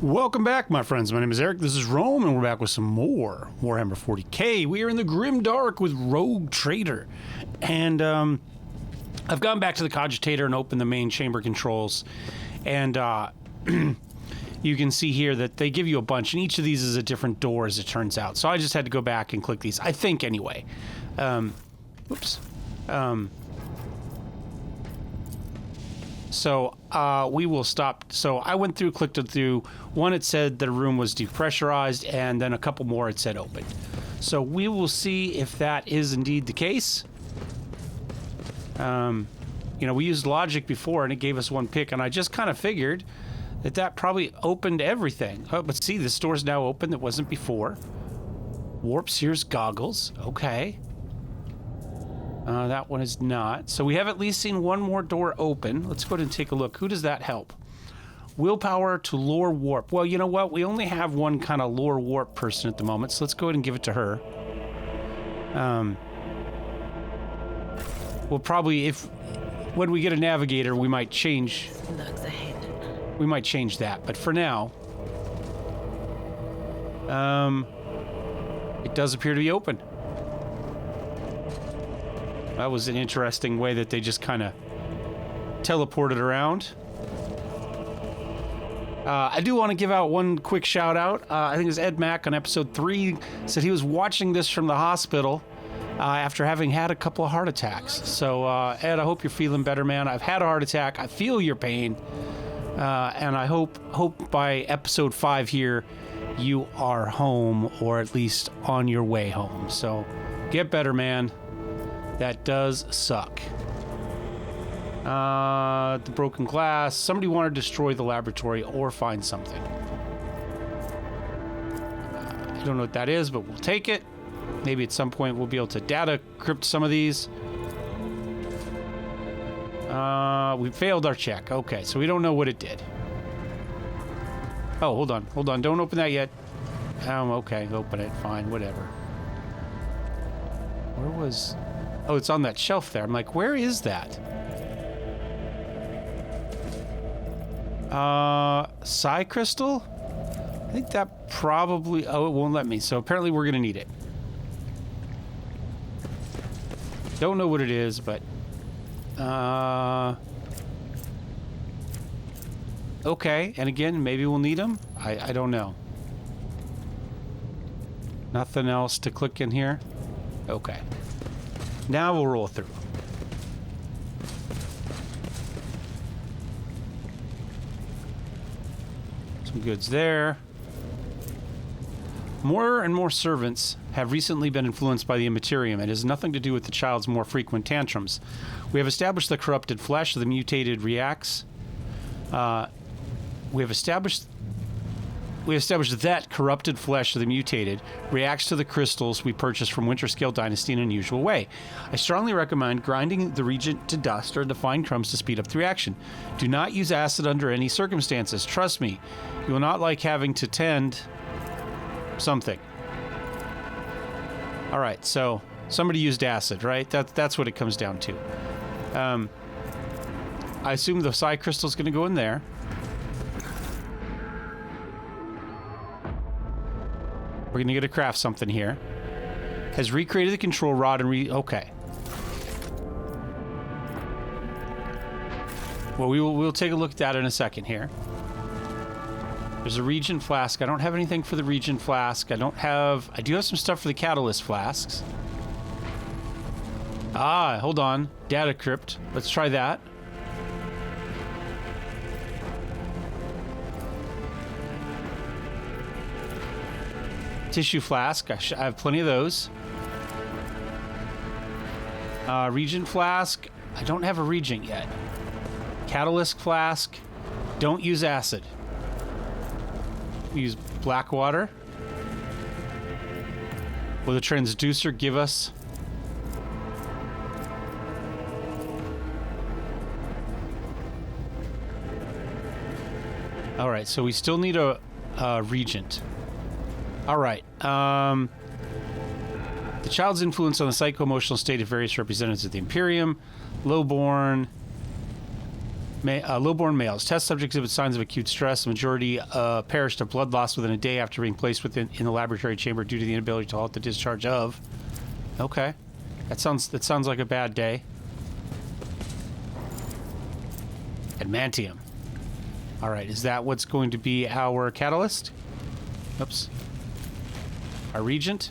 Welcome back, my friends. My name is Eric. This is Rome, and we're back with some more Warhammer 40k. We are in the Grim Dark with Rogue Trader. And I've gone back to the cogitator and opened the main chamber controls. And you can see here that they give you a bunch, and each of these is a different door, as it turns out. So I just had to go back and click these, I think, anyway. Oops. So we will stop. So I went through, clicked it through. One, it said the room was depressurized, and then a couple more it said open. So we will see if that is indeed the case. You know, we used logic before, and it gave us one pick, and I just kind of figured that that probably opened everything. Oh, but see, this door's now open that wasn't before. Warp Seer's goggles. Okay. That one is not. So we have at least seen one more door open. Let's go ahead and take a look. Who does that help? Willpower to lore warp. Well, you know what? We only have one kind of lore warp person at the moment, so let's go ahead and give it to her. We'll probably, when we get a navigator, we might change. We might change that, but for now, it does appear to be open. That was an interesting way that they just kind of teleported around. I do want to give out one quick shout out. I think it was Ed Mack on episode 3 said he was watching this from the hospital after having had a couple of heart attacks. So Ed, I hope you're feeling better, man. I've had a heart attack. I feel your pain. And I hope by episode 5 here, you are home, or at least on your way home. So get better, man. That does suck. The broken glass. Somebody wanted to destroy the laboratory or find something. I don't know what that is, but we'll take it. Maybe at some point we'll be able to data crypt some of these. We failed our check. Okay, so we don't know what it did. Oh, hold on. Hold on. Don't open that yet. Okay, open it. Fine, whatever. Where was... Oh, it's on that shelf there. I'm like, where is that? Psi crystal? I think that probably... Oh, it won't let me. So apparently we're going to need it. Don't know what it is, but... Okay, and again, maybe we'll need them? I don't know. Nothing else to click in here? Okay. Now we'll roll through. Some goods there. More and more servants have recently been influenced by the Immaterium. It has nothing to do with the child's more frequent tantrums. We have established the corrupted flesh of the mutated reacts. We have established that corrupted flesh of the mutated reacts to the crystals we purchased from Winterscale Dynasty in an unusual way. I strongly recommend grinding the reagent to dust or to fine crumbs to speed up the reaction. Do not use acid under any circumstances. Trust me, you will not like having to tend something. All right, so somebody used acid, right? That's what it comes down to. I assume the psi crystal is going to go in there. We're going to get to craft something here. Has recreated the control rod and okay. Well, we'll take a look at that in a second here. There's a Regent flask. I don't have anything for the Regent flask. I do have some stuff for the catalyst flasks. Hold on. Data crypt. Let's try that. Tissue flask. I have plenty of those. Regent flask. I don't have a Regent yet. Catalyst flask. Don't use acid. Use black water. Will the transducer give us... All right, so we still need a Regent. All right. The child's influence on the psycho-emotional state of various representatives of the Imperium. Lowborn. Lowborn males. Test subjects exhibit signs of acute stress. The majority perished of blood loss within a day after being placed in the laboratory chamber due to the inability to halt the discharge of. Okay, that sounds like a bad day. Adamantium. All right, is that what's going to be our catalyst? Oops. Our regent.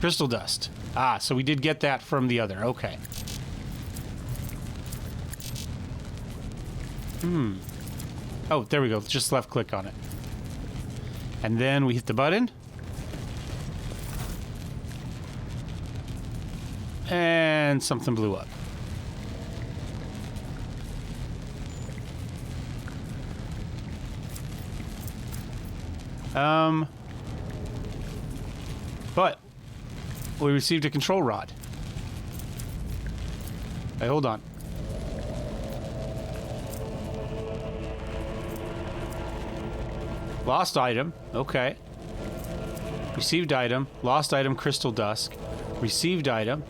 Crystal dust. Ah, so we did get that from the other. Okay. Oh, there we go. Just left click on it. And then we hit the button. And something blew up. But we received a control rod. Hey, hold on. Lost item. Okay. Received item. Lost item, crystal dust. Received item.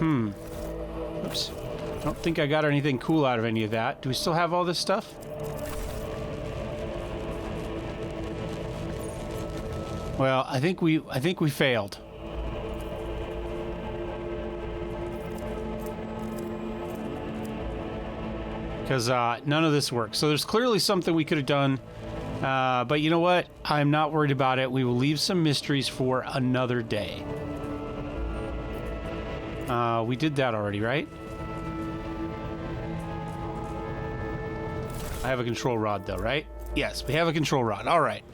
Oops. I don't think I got anything cool out of any of that. Do we still have all this stuff? Well, I think we failed. Because none of this works. So there's clearly something we could have done. But you know what? I'm not worried about it. We will leave some mysteries for another day. We did that already, right? I have a control rod, though, right? Yes, we have a control rod. All right.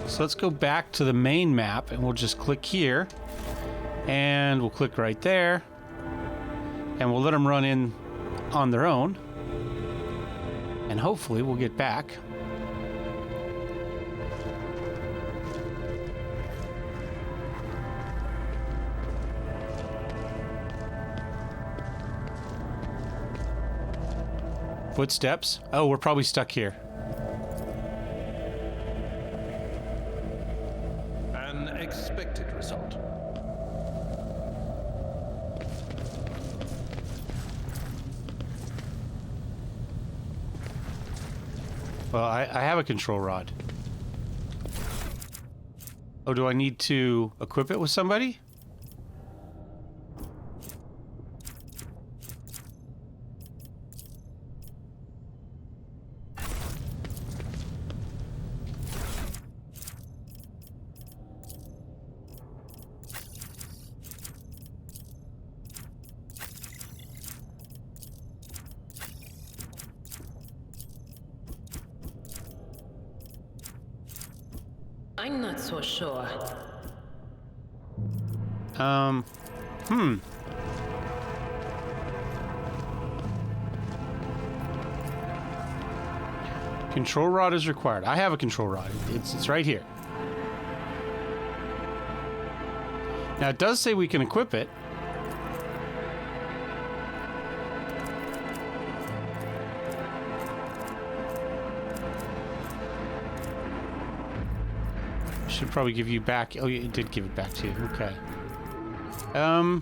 So let's go back to the main map, and we'll just click here. And we'll click right there. And we'll let them run in on their own. And hopefully we'll get back. Footsteps. Oh, we're probably stuck here. An expected result. Well, I have a control rod. Oh, do I need to equip it with somebody? I'm not so sure. Control rod is required. I have a control rod. It's right here. Now it does say we can equip it. Should probably give you back. Oh, it did give it back to you. Okay. I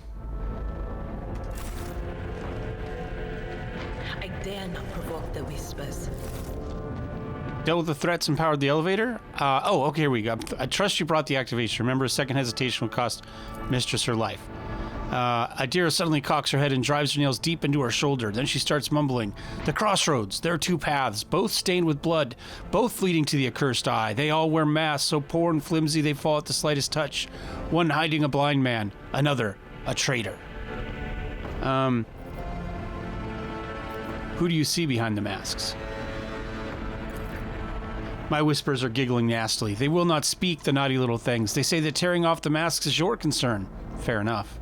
dare not provoke the whispers. Dealt with the threats and powered the elevator? Oh, okay, here we go. I trust you brought the activation. Remember, a second hesitation will cost Mistress her life. Adira suddenly cocks her head and drives her nails deep into her shoulder. Then she starts mumbling. The crossroads. There are two paths, both stained with blood, both leading to the accursed eye. They all wear masks, so poor and flimsy they fall at the slightest touch. One hiding a blind man, another a traitor. Who do you see behind the masks? My whispers are giggling nastily. They will not speak, the naughty little things. They say that tearing off the masks is your concern. Fair enough.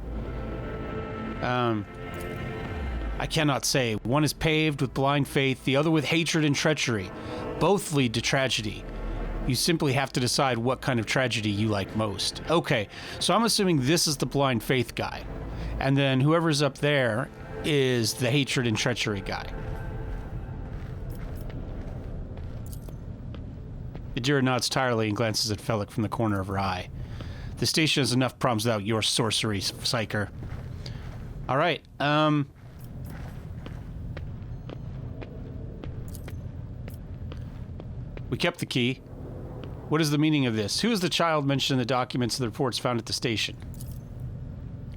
I cannot say. One is paved with blind faith, the other with hatred and treachery. Both lead to tragedy. You simply have to decide what kind of tragedy you like most. Okay, so I'm assuming this is the blind faith guy. And then whoever's up there is the hatred and treachery guy. Adira nods tiredly and glances at Felix from the corner of her eye. The station has enough problems without your sorcery, Psyker. All right. We kept the key. What is the meaning of this? Who is the child mentioned in the documents and the reports found at the station?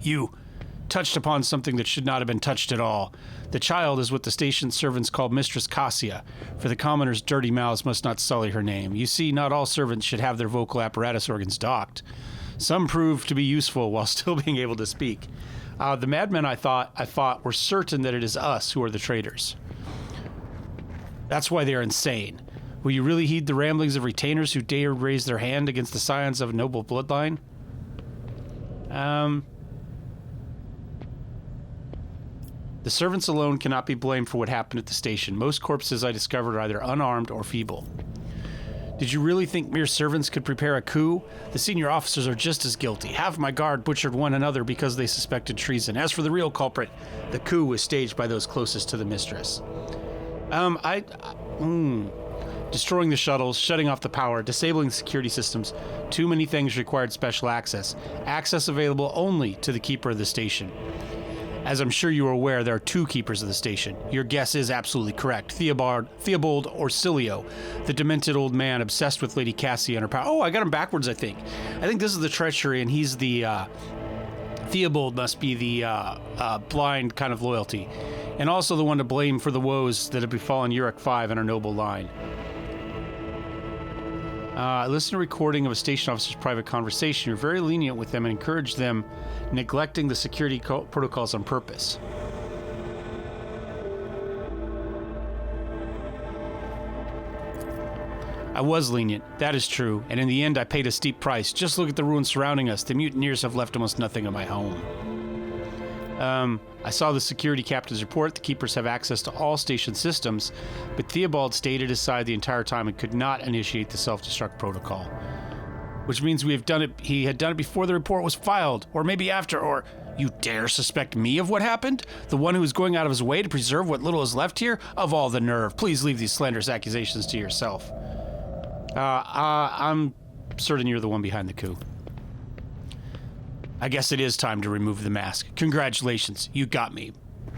You touched upon something that should not have been touched at all. The child is what the station servants call Mistress Cassia, for the commoners' dirty mouths must not sully her name. You see, not all servants should have their vocal apparatus organs docked. Some prove to be useful while still being able to speak. The madmen I fought were certain that it is us who are the traitors. That's why they are insane. Will you really heed the ramblings of retainers who dare raise their hand against the scions of a noble bloodline? The servants alone cannot be blamed for what happened at the station. Most corpses I discovered are either unarmed or feeble. Did you really think mere servants could prepare a coup? The senior officers are just as guilty. Half my guard butchered one another because they suspected treason. As for the real culprit, the coup was staged by those closest to the mistress. Destroying the shuttles, shutting off the power, disabling the security systems. Too many things required special access. Access available only to the keeper of the station. As I'm sure you are aware, there are 2 keepers of the station. Your guess is absolutely correct. Theobald Orsilio, the demented old man obsessed with Lady Cassie and her power. Oh, I got him backwards, I think. I think this is the treachery, and he's the... Theobald must be the blind kind of loyalty. And also the one to blame for the woes that have befallen Uruk 5 and our noble line. I listened to a recording of a station officer's private conversation. You're very lenient with them and encourage them neglecting the security protocols on purpose. I was lenient, that is true, and in the end I paid a steep price. Just look at the ruins surrounding us. The mutineers have left almost nothing of my home. I saw the security captain's report. The keepers have access to all station systems, but Theobald stayed at his side the entire time and could not initiate the self-destruct protocol. Which means he had done it before the report was filed, or maybe after, or... You dare suspect me of what happened? The one who is going out of his way to preserve what little is left here? Of all the nerve, please leave these slanderous accusations to yourself. I'm certain you're the one behind the coup. I guess it is time to remove the mask. Congratulations, you got me.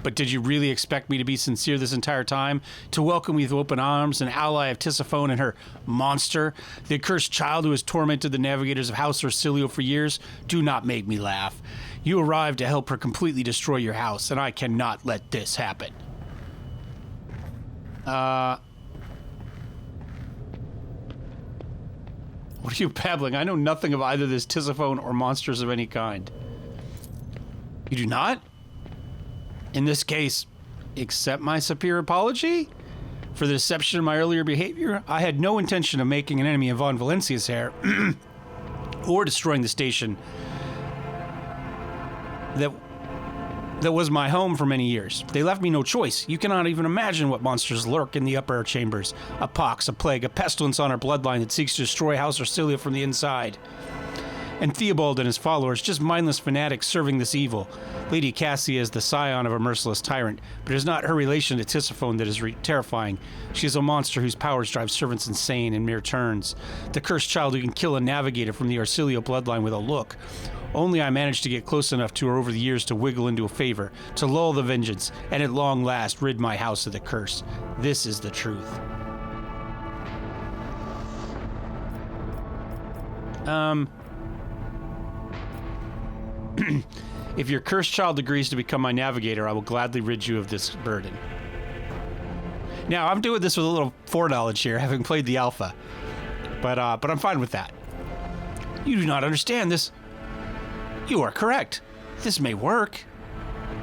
But did you really expect me to be sincere this entire time? To welcome me with open arms, an ally of Tisiphone and her monster? The accursed child who has tormented the navigators of House Orsilio for years? Do not make me laugh. You arrived to help her completely destroy your house, and I cannot let this happen. What are you babbling? I know nothing of either this Tisiphone or monsters of any kind. You do not? In this case, accept my superior apology? For the deception of my earlier behavior, I had no intention of making an enemy of Von Valencia's heir, or destroying the station that was my home for many years. They left me no choice. You cannot even imagine what monsters lurk in the upper chambers. A pox, a plague, a pestilence on our bloodline that seeks to destroy House Orsilio from the inside. And Theobald and his followers, just mindless fanatics serving this evil. Lady Cassia is the scion of a merciless tyrant, but it is not her relation to Tisiphone that is terrifying. She is a monster whose powers drive servants insane in mere turns. The cursed child who can kill a navigator from the Orsilio bloodline with a look. Only I managed to get close enough to her over the years to wiggle into a favor, to lull the vengeance, and at long last rid my house of the curse. This is the truth. If your cursed child agrees to become my navigator, I will gladly rid you of this burden. Now, I'm doing this with a little foreknowledge here, having played the alpha. But I'm fine with that. You do not understand this. You are correct. This may work.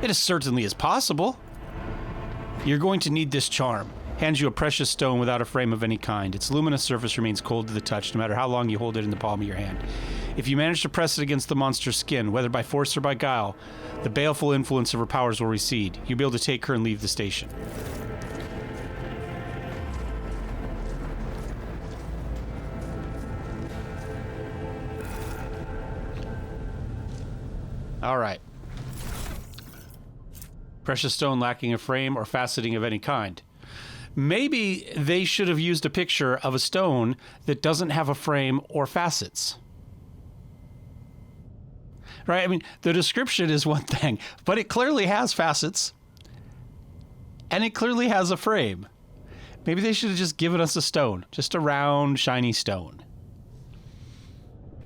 It is certainly is possible. You're going to need this charm. Hands you a precious stone without a frame of any kind. Its luminous surface remains cold to the touch, no matter how long you hold it in the palm of your hand. If you manage to press it against the monster's skin, whether by force or by guile, the baleful influence of her powers will recede. You'll be able to take her and leave the station. All right. Precious stone lacking a frame or faceting of any kind. Maybe they should have used a picture of a stone that doesn't have a frame or facets. right? I mean, the description is one thing, but it clearly has facets. And it clearly has a frame. Maybe they should have just given us a stone. Just a round, shiny stone.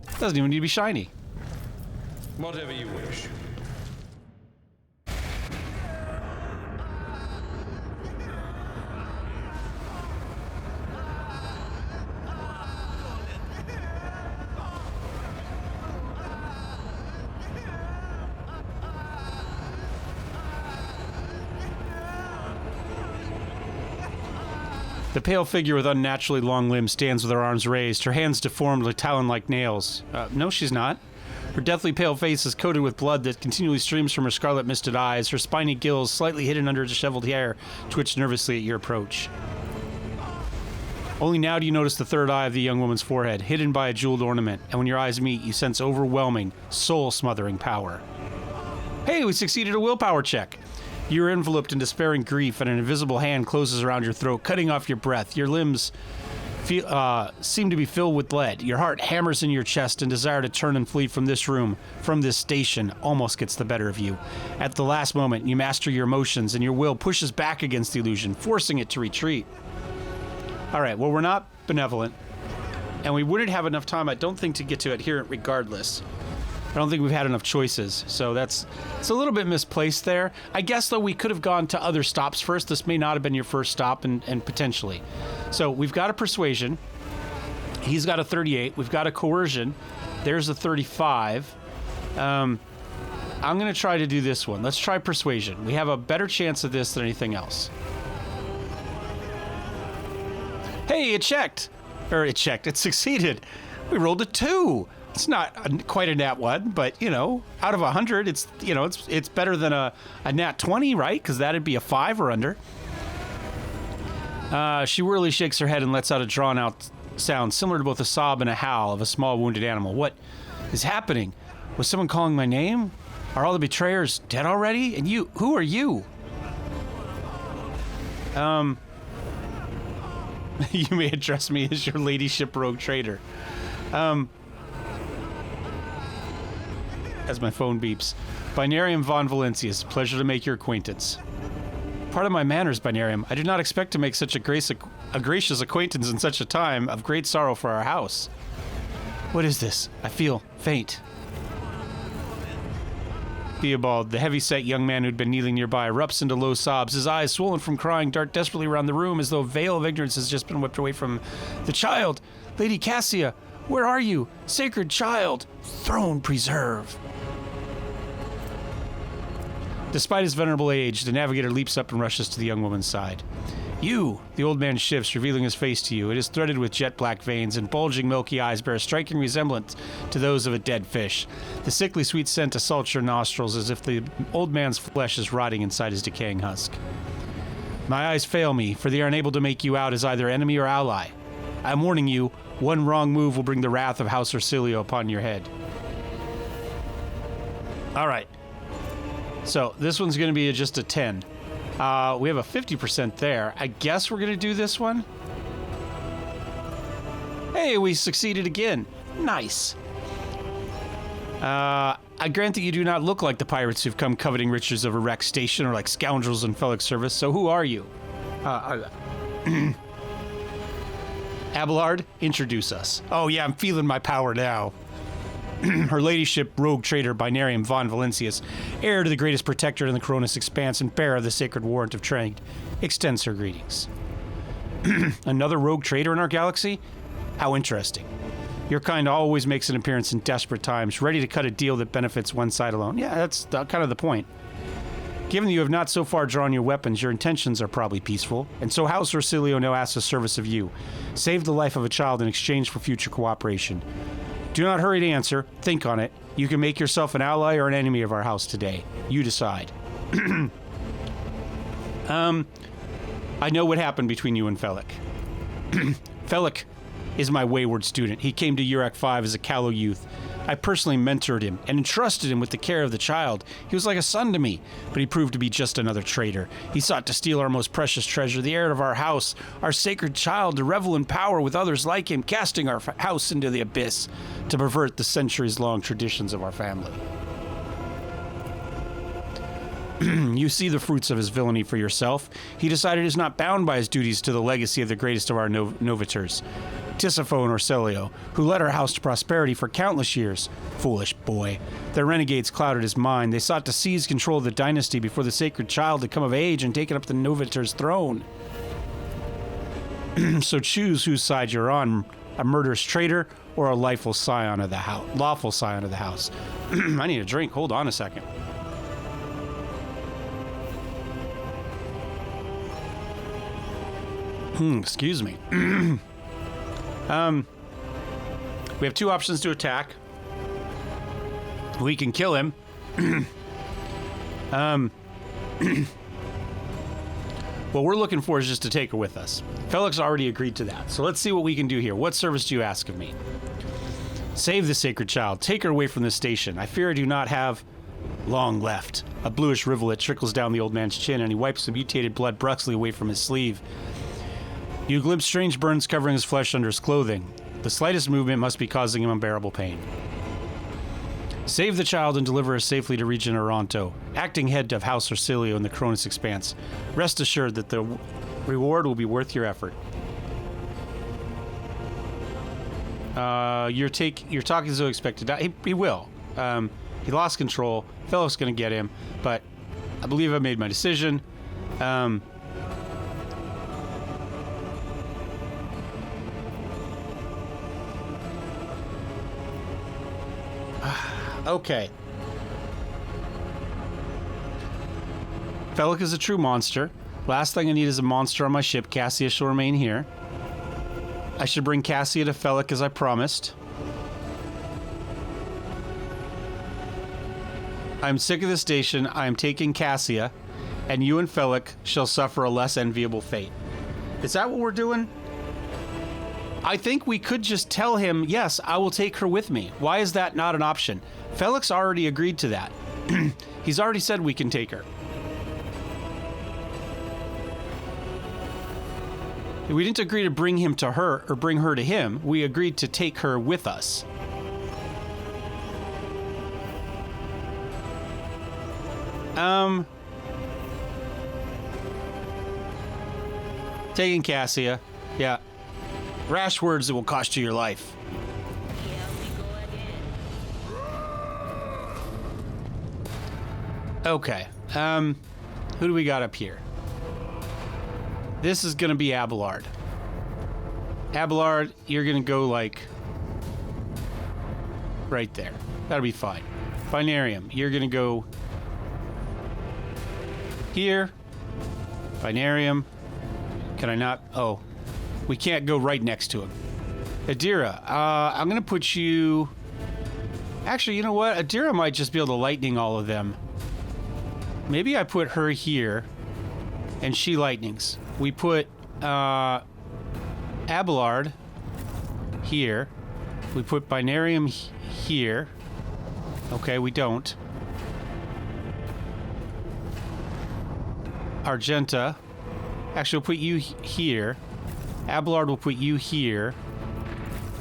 It doesn't even need to be shiny. Whatever you wish. The pale figure with unnaturally long limbs stands with her arms raised, her hands deformed like talon-like nails. No, she's not. Her deathly pale face is coated with blood that continually streams from her scarlet misted eyes. Her spiny gills, slightly hidden under disheveled hair, twitch nervously at your approach. Only now do you notice the third eye of the young woman's forehead, hidden by a jeweled ornament, and when your eyes meet, you sense overwhelming, soul-smothering power. Hey, we succeeded a willpower check! You're enveloped in despairing grief, and an invisible hand closes around your throat, cutting off your breath. Your limbs seem to be filled with lead. Your heart hammers in your chest, and desire to turn and flee from this room, from this station, almost gets the better of you. At the last moment, you master your emotions, and your will pushes back against the illusion, forcing it to retreat. All right, well, we're not benevolent, and we wouldn't have enough time, I don't think, to get to Adherent regardless. I don't think we've had enough choices, so it's a little bit misplaced there. I guess, though, we could have gone to other stops first. This may not have been your first stop, and potentially. So we've got a persuasion. He's got a 38. We've got a coercion. There's a 35. I'm going to try to do this one. Let's try persuasion. We have a better chance of this than anything else. Hey, it checked. It succeeded. We rolled a 2. It's not quite a nat 1, but, you know, out of 100, it's better than a nat 20, right? Because that'd be a 5 or under. She wearily shakes her head and lets out a drawn-out sound, similar to both a sob and a howl of a small wounded animal. What is happening? Was someone calling my name? Are all the betrayers dead already? And you, who are you? You may address me as your ladyship rogue trader. As my phone beeps. Binarium von Valencius, pleasure to make your acquaintance. Part of my manners, Binarium. I did not expect to make such a gracious acquaintance in such a time of great sorrow for our house. What is this? I feel faint. Theobald, the heavy-set young man who'd been kneeling nearby, erupts into low sobs. His eyes, swollen from crying, dart desperately around the room as though a veil of ignorance has just been whipped away from him. The child! Lady Cassia! Where are you? Sacred child! Throne preserve! Despite his venerable age, the navigator leaps up and rushes to the young woman's side. You! The old man shifts, revealing his face to you. It is threaded with jet-black veins, and bulging milky eyes bear a striking resemblance to those of a dead fish. The sickly sweet scent assaults your nostrils as if the old man's flesh is rotting inside his decaying husk. My eyes fail me, for they are unable to make you out as either enemy or ally. I am warning you, one wrong move will bring the wrath of House Orsilio upon your head. All right. So this one's going to be just a 10. We have a 50% there. I guess we're going to do this one. Hey, we succeeded again. Nice. I grant that you do not look like the pirates who've come coveting riches of a wrecked station or like scoundrels in Felix service, so who are you? Abelard, introduce us. Oh yeah, I'm feeling my power now. Her ladyship, rogue trader Binarium von Valencius, heir to the greatest protector in the Coronis expanse and bearer of the sacred warrant of trade, extends her greetings. Another rogue trader in our galaxy? How interesting. Your kind always makes an appearance in desperate times, ready to cut a deal that benefits one side alone. Yeah, that's kind of the point. Given that you have not so far drawn your weapons, your intentions are probably peaceful, and so House Orsilio now asks a service of you. Save the life of a child in exchange for future cooperation. Do not hurry to answer. Think on it. You can make yourself an ally or an enemy of our house today. You decide. I know what happened between you and Felix. Felix is my wayward student. He came to Urac 5 as a callow youth. I personally mentored him and entrusted him with the care of the child. He was like a son to me, but he proved to be just another traitor. He sought to steal our most precious treasure, the heir of our house, our sacred child, to revel in power with others like him, casting our house into the abyss to pervert the centuries-long traditions of our family. You see the fruits of his villainy for yourself. He decided he is not bound by his duties to the legacy of the greatest of our novitors, Tisiphone or Celio, who led our house to prosperity for countless years. Foolish boy. Their renegades clouded his mind. They sought to seize control of the dynasty before the sacred child had come of age and taken up the novitor's throne. So choose whose side you're on, a murderous traitor or a lawful scion of the house. I need a drink. Hold on a second. Excuse me. We have two options to attack. We can kill him. What we're looking for is just to take her with us. Felix already agreed to that. So let's see what we can do here. What service do you ask of me? Save the sacred child. Take her away from the station. I fear I do not have long left. A bluish rivulet trickles down the old man's chin, and he wipes the mutated blood brusquely away from his sleeve. You glimpse strange burns covering his flesh under his clothing. The slightest movement must be causing him unbearable pain. Save the child and deliver her safely to Regent Oronto, acting head of House Orsilio in the Cronus Expanse. Rest assured that the reward will be worth your effort. You're talking as though expected. He will. He lost control. Fellow's going to get him, but I believe I made my decision. Okay. Felix is a true monster. Last thing I need is a monster on my ship. Cassia shall remain here. I should bring Cassia to Felix as I promised. I'm sick of the station. I am taking Cassia, and you and Felix shall suffer a less enviable fate. Is that what we're doing? I think we could just tell him, yes, I will take her with me. Why is that not an option? Felix already agreed to that. He's already said we can take her. We didn't agree to bring him to her or bring her to him. We agreed to take her with us. Taking Cassia. Yeah. Rash words that will cost you your life. Okay. Who do we got up here? This is going to be Abelard. Abelard, you're going to go, like, right there. That'll be fine. Binarium, you're going to go here. Binarium. Can I not? Oh, we can't go right next to him. Adira, I'm going to put you... Actually, you know what? Adira might just be able to lightning all of them. Maybe I put her here, and she lightnings. We put Abelard here. We put Binarium here. Okay, we don't. Argenta. Actually, we'll put you here. Abelard will put you here.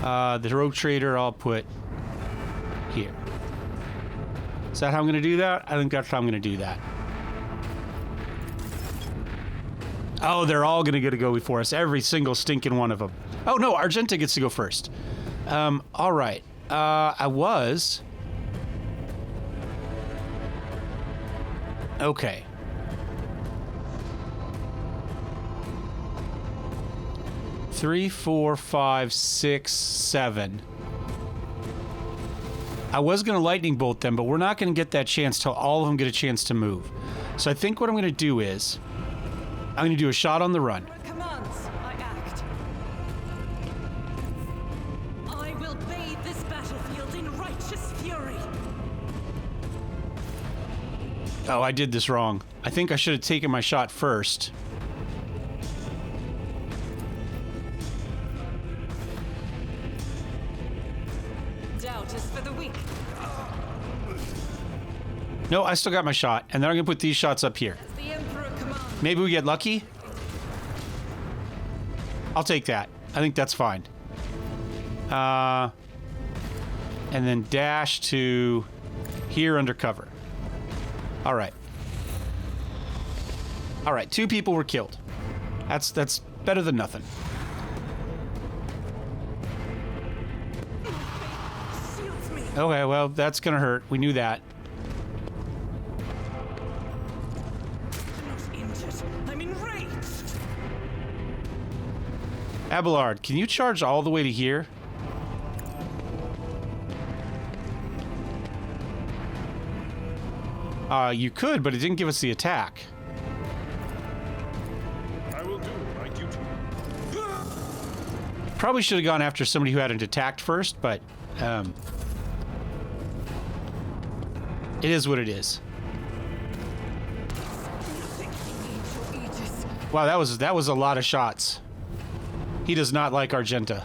The Rogue Trader I'll put here. Is that how I'm going to do that? I think that's how I'm going to do that. Oh, they're all going to get to go before us. Every single stinking one of them. Oh, no, Argenta gets to go first. All right. I was... Okay. Three, four, five, six, seven. I was going to lightning bolt them, but we're not going to get that chance till all of them get a chance to move. So I think what I'm going to do is... I'm going to do a shot on the run. Commands, I act. I will bathe this battlefield in righteous fury. Oh, I did this wrong. I think I should have taken my shot first. Doubt is for the weak. No, I still got my shot, and then I'm going to put these shots up here. As the Emperor commands. Maybe we get lucky? I'll take that. I think that's fine. And then dash to here under cover. All right. All right, 2 people were killed. That's better than nothing. Shields me. Okay, well, that's gonna hurt. We knew that. I'm not injured. I'm enraged. Abelard, can you charge all the way to here? You could, but it didn't give us the attack. I will do my duty. Probably should have gone after somebody who hadn't attacked first, but it is what it is. Nothing needs your aegis. Wow, that was a lot of shots. He does not like Argenta.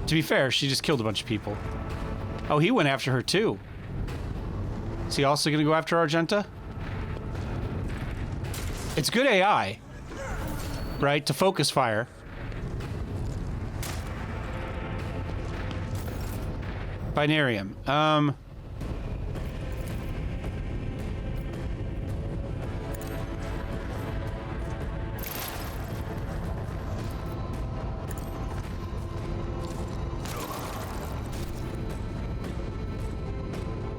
To be fair, she just killed a bunch of people. Oh, he went after her too. Is he also gonna go after Argenta? It's good AI, right? To focus fire. Binarium.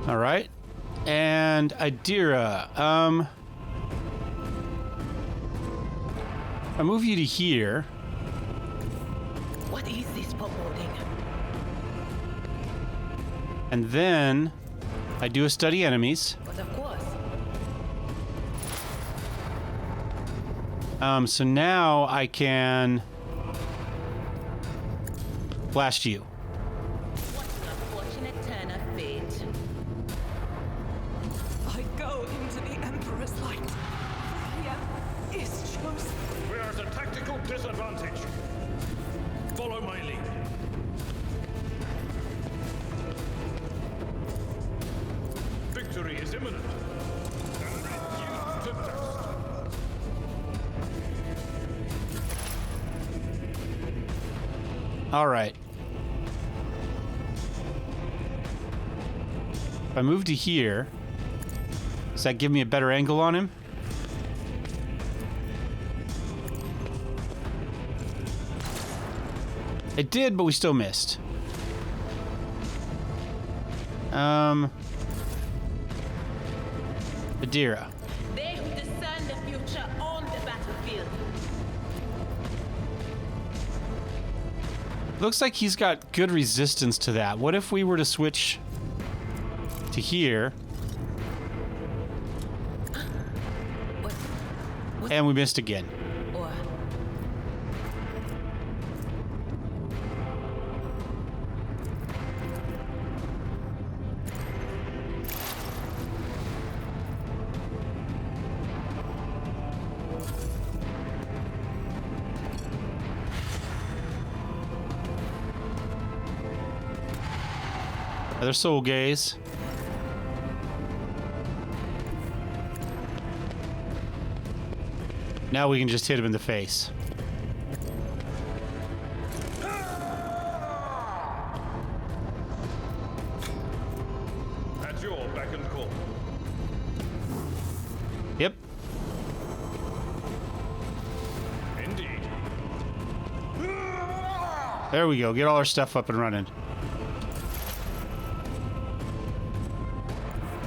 All right. And Idira, I move you to here. What is this foreboding? And then I do a study enemies. But of course. So now I can blast you. What an unfortunate turn of fate. I go into the Emperor's light. Freya is chosen. We are at a tactical disadvantage. Follow my lead. Victory is imminent. And reduced to dust. All right. If I move to here, does that give me a better angle on him? It did, but we still missed. Adira. They who discern the future on the battlefield. Looks like he's got good resistance to that. What if we were to switch to here? What? And we missed again. Or Another soul gaze. Now we can just hit him in the face. At your beck and call. Yep. Indeed. There we go. Get all our stuff up and running.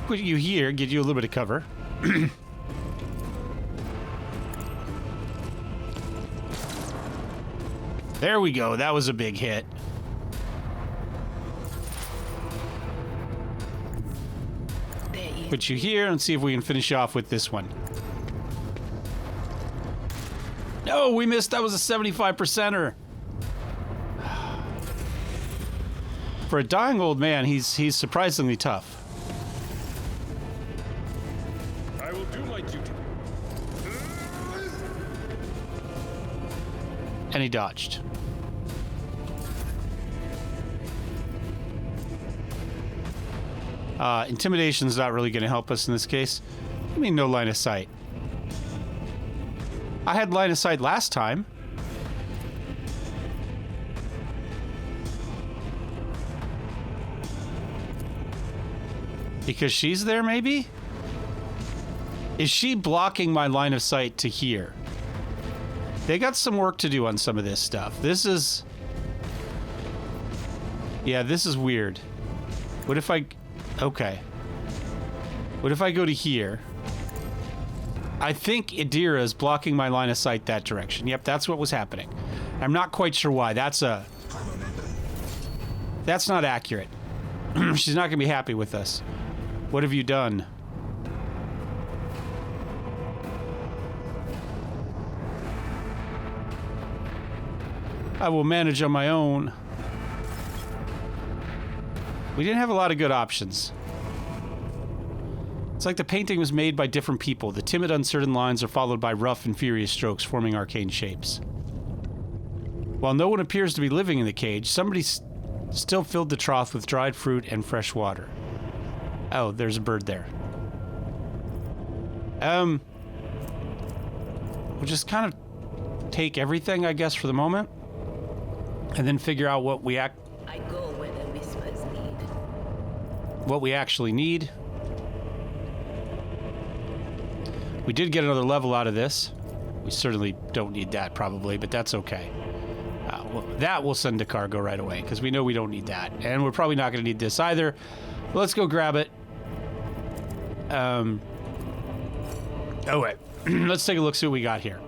Put you here, get you a little bit of cover. There we go. That was a big hit. there is. Put you here and see if we can finish off with this one. No, we missed. That was a 75%er. For a dying old man, he's surprisingly tough. I will do my duty. And he dodged. Intimidation's not really going to help us in this case. I mean, no line of sight. I had line of sight last time. Because she's there, maybe? Is she blocking my line of sight to here? They got some work to do on some of this stuff. This is... Yeah, this is weird. What if I... Okay. What if I go to here? I think Idira is blocking my line of sight that direction. Yep, that's what was happening. I'm not quite sure why. That's not accurate. She's not going to be happy with us. What have you done? I will manage on my own. We didn't have a lot of good options. It's like the painting was made by different people. The timid, uncertain lines are followed by rough and furious strokes forming arcane shapes. While no one appears to be living in the cage, somebody still filled the trough with dried fruit and fresh water. Oh, there's a bird there. We'll just kind of take everything, I guess, for the moment. And then figure out what we I go where the whispers lead. what we actually need. We did get another level out of this. We certainly don't need that, probably, but that's okay. Well, that we'll send to cargo right away, because we know we don't need that. And we're probably not going to need this either. Let's go grab it. Oh, wait. Let's take a look, see what we got here.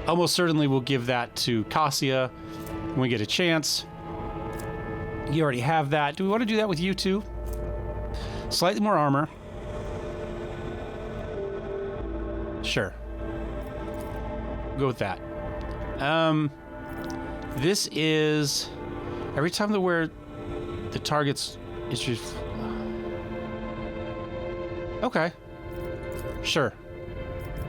Almost certainly we'll give that to Cassia when we get a chance. You already have that. Do we want to do that with you too? Slightly more armor. Sure. Go with that. This is every time the target's it's just okay. Sure.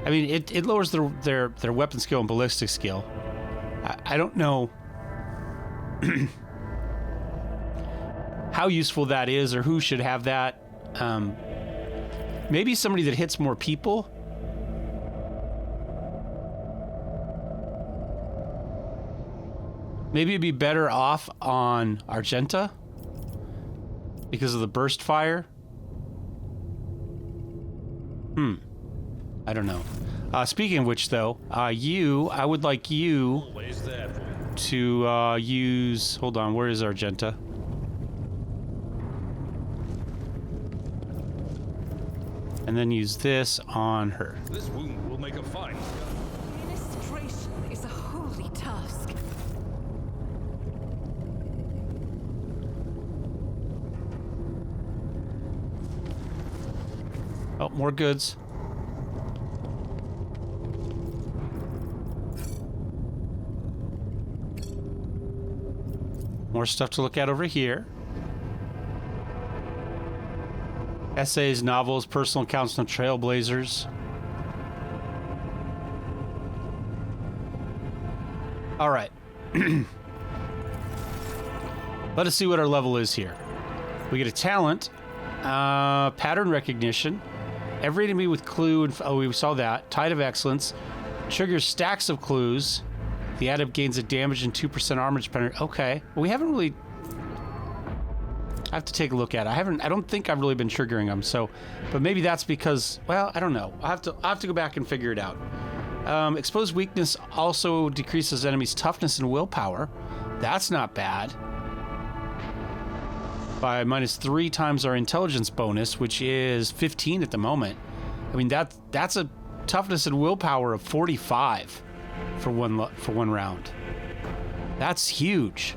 I mean, it lowers their weapon skill and ballistic skill. I don't know how useful that is or who should have that. Maybe somebody that hits more people. Maybe it'd be better off on Argenta because of the burst fire. I don't know. Speaking of which, though, I would like you to use... Hold on, where is Argenta? And then use this on her. This wound will make a fine. Administration is a holy task. Oh, more goods. More stuff to look at over here. Essays, novels, personal accounts from trailblazers. All right. Let us see what our level is here. We get a talent, pattern recognition, every enemy with clue, oh, we saw that. Tide of Excellence, triggers stacks of clues. The adept gains a damage and 2% armor dependent. Okay, well, we haven't really. I have to take a look at it. I don't think I've really been triggering them. So, but maybe that's because, well, I don't know. I have to go back and figure it out. Exposed weakness also decreases enemies' toughness and willpower. That's not bad. By -3 times our intelligence bonus, which is 15 at the moment. I mean that's a toughness and willpower of 45 for one round. That's huge.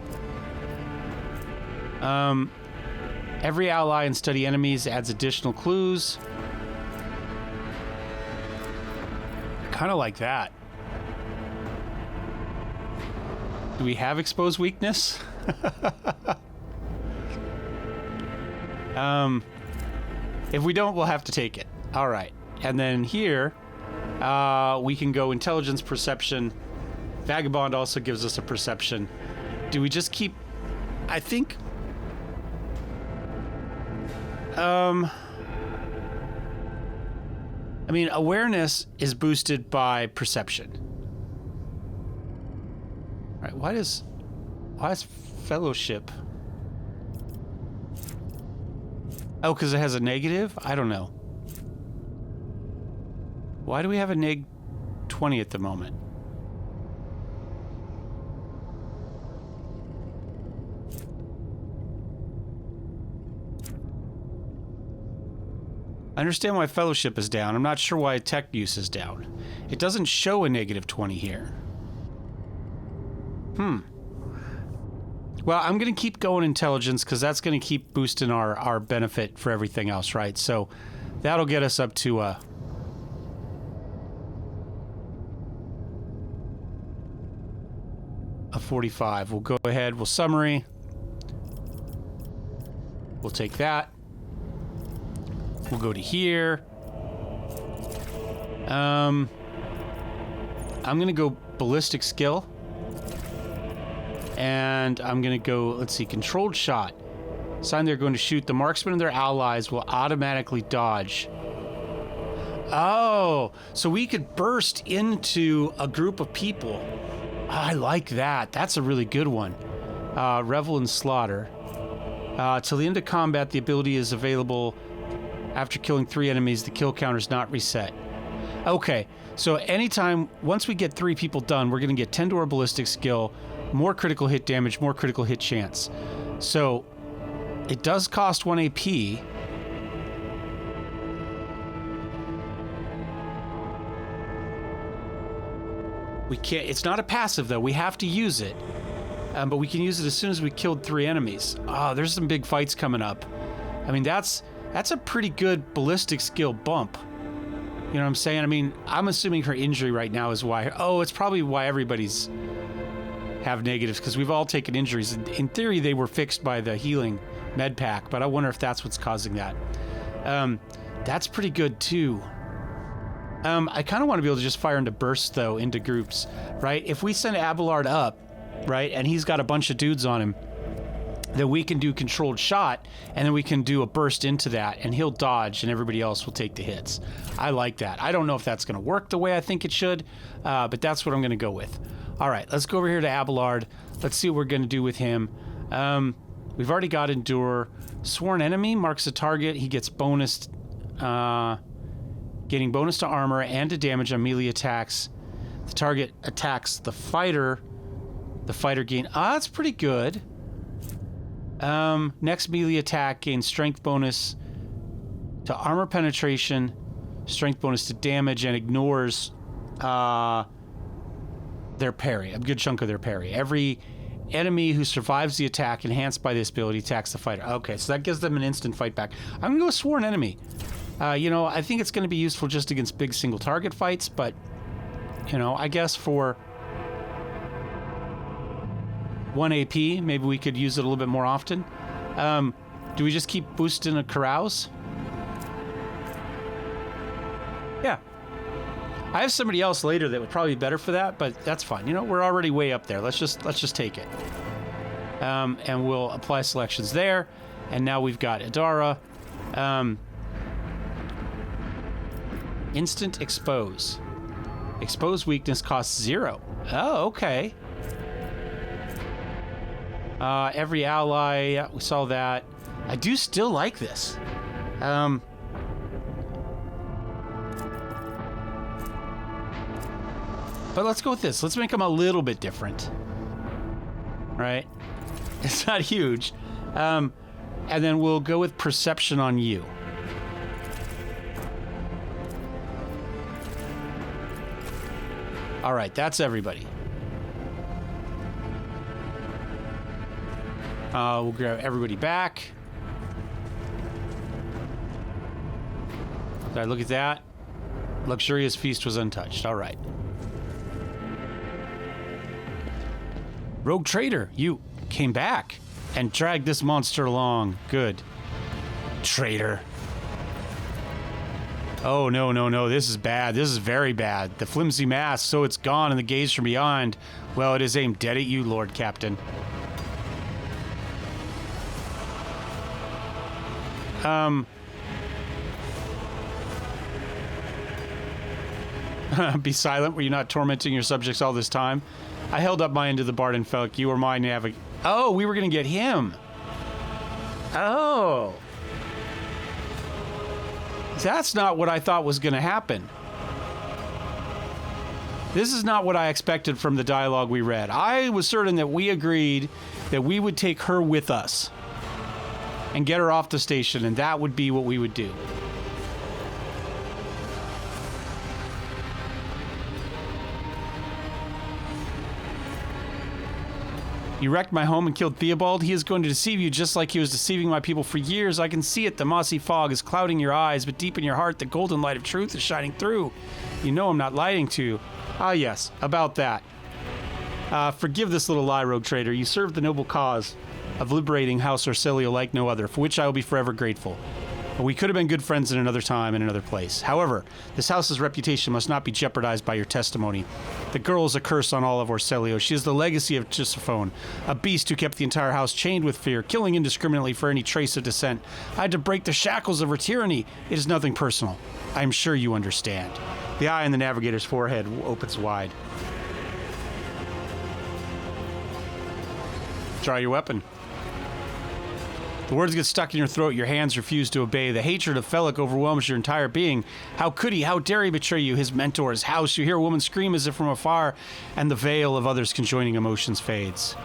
Every ally and study enemies adds additional clues. Kind of like that. Do we have exposed weakness? If we don't, we'll have to take it. All right. And then here, we can go intelligence, perception. Vagabond also gives us a perception. Do we just keep... I think... I mean, awareness is boosted by perception. All right, why is fellowship... Oh, because it has a negative? I don't know. Why do we have a neg 20 at the moment? I understand why fellowship is down. I'm not sure why tech use is down. It doesn't show a negative 20 here. Well, I'm going to keep going intelligence because that's going to keep boosting our benefit for everything else, right? So that'll get us up to a 45. We'll go ahead. We'll summary. We'll take that. We'll go to here. I'm going to go ballistic skill. And I'm going to go, let's see, controlled shot. Sign they're going to shoot. The marksman and their allies will automatically dodge. Oh, so we could burst into a group of people. I like that. That's a really good one. Revel in slaughter. Till the end of combat, the ability is available after killing 3 enemies. The kill counter is not reset. Okay, so anytime, once we get 3 people done, we're going to get 10 to our ballistic skill, more critical hit damage, more critical hit chance. So it does cost 1 AP. We can't, it's not a passive though, we have to use it. But we can use it as soon as we killed 3 enemies. Oh, there's some big fights coming up. I mean, that's a pretty good ballistic skill bump. You know what I'm saying? I mean, I'm assuming her injury right now is why. Oh, it's probably why everybody's have negatives, because we've all taken injuries. In theory, they were fixed by the healing med pack, but I wonder if that's what's causing that. That's pretty good too. I kind of want to be able to just fire into bursts though, into groups, right? If we send Abelard up, right, and he's got a bunch of dudes on him, then we can do controlled shot, and then we can do a burst into that, and he'll dodge, and everybody else will take the hits. I like that. I don't know if that's going to work the way I think it should, but that's what I'm going to go with. All right, let's go over here to Abelard. Let's see what we're going to do with him. We've already got Endure. Sworn Enemy marks a target. He gets bonus, getting bonus to armor and to damage on melee attacks. The target attacks the fighter. The fighter gain... that's pretty good. Next melee attack gains strength bonus to armor penetration, strength bonus to damage, and ignores their parry, a good chunk of their parry. Every enemy who survives the attack enhanced by this ability attacks the fighter. Okay, so that gives them an instant fight back. I'm going to go with Sworn Enemy. You know, I think it's going to be useful just against big single target fights, but, you know, I guess for 1 AP, maybe we could use it a little bit more often. Do we just keep boosting a carouse? Yeah. I have somebody else later that would probably be better for that, but that's fine. You know, we're already way up there. Let's just take it. And we'll apply selections there. And now we've got Adara. Instant expose. Expose weakness costs 0. Oh, okay. Every ally, yeah, we saw that. I do still like this. But let's go with this. Let's make them a little bit different. Right? It's not huge. And then we'll go with perception on you. All right, that's everybody. We'll grab everybody back. Did I look at that? Luxurious feast was untouched. All right. Rogue Trader, you came back and dragged this monster along. Good. Traitor. Oh, no, no, no. This is bad. This is very bad. The flimsy mask, so it's gone, and the gaze from beyond. Well, it is aimed dead at you, Lord Captain. Be silent. Were you not tormenting your subjects all this time? I held up my end of the Barden Felk. You were my navigate. Oh, we were going to get him. Oh. That's not what I thought was going to happen. This is not what I expected from the dialogue we read. I was certain that we agreed that we would take her with us and get her off the station, and that would be what we would do. You wrecked my home and killed Theobald. He is going to deceive you just like he was deceiving my people for years. I can see it. The mossy fog is clouding your eyes, but deep in your heart, the golden light of truth is shining through. You know I'm not lying to you. Ah, yes, about that. Forgive this little lie, Rogue Trader. You served the noble cause of liberating House Orsilio like no other, for which I will be forever grateful. We could have been good friends in another time, in another place. However, this house's reputation must not be jeopardized by your testimony. The girl is a curse on all of Orsilio. She is the legacy of Gissophone, a beast who kept the entire house chained with fear, killing indiscriminately for any trace of dissent. I had to break the shackles of her tyranny. It is nothing personal. I am sure you understand. The eye in the navigator's forehead opens wide. Draw your weapon. The words get stuck in your throat, your hands refuse to obey. The hatred of Felix overwhelms your entire being. How could he, how dare he betray you, his mentor, his house? You hear a woman scream as if from afar, and the veil of others' conjoining emotions fades.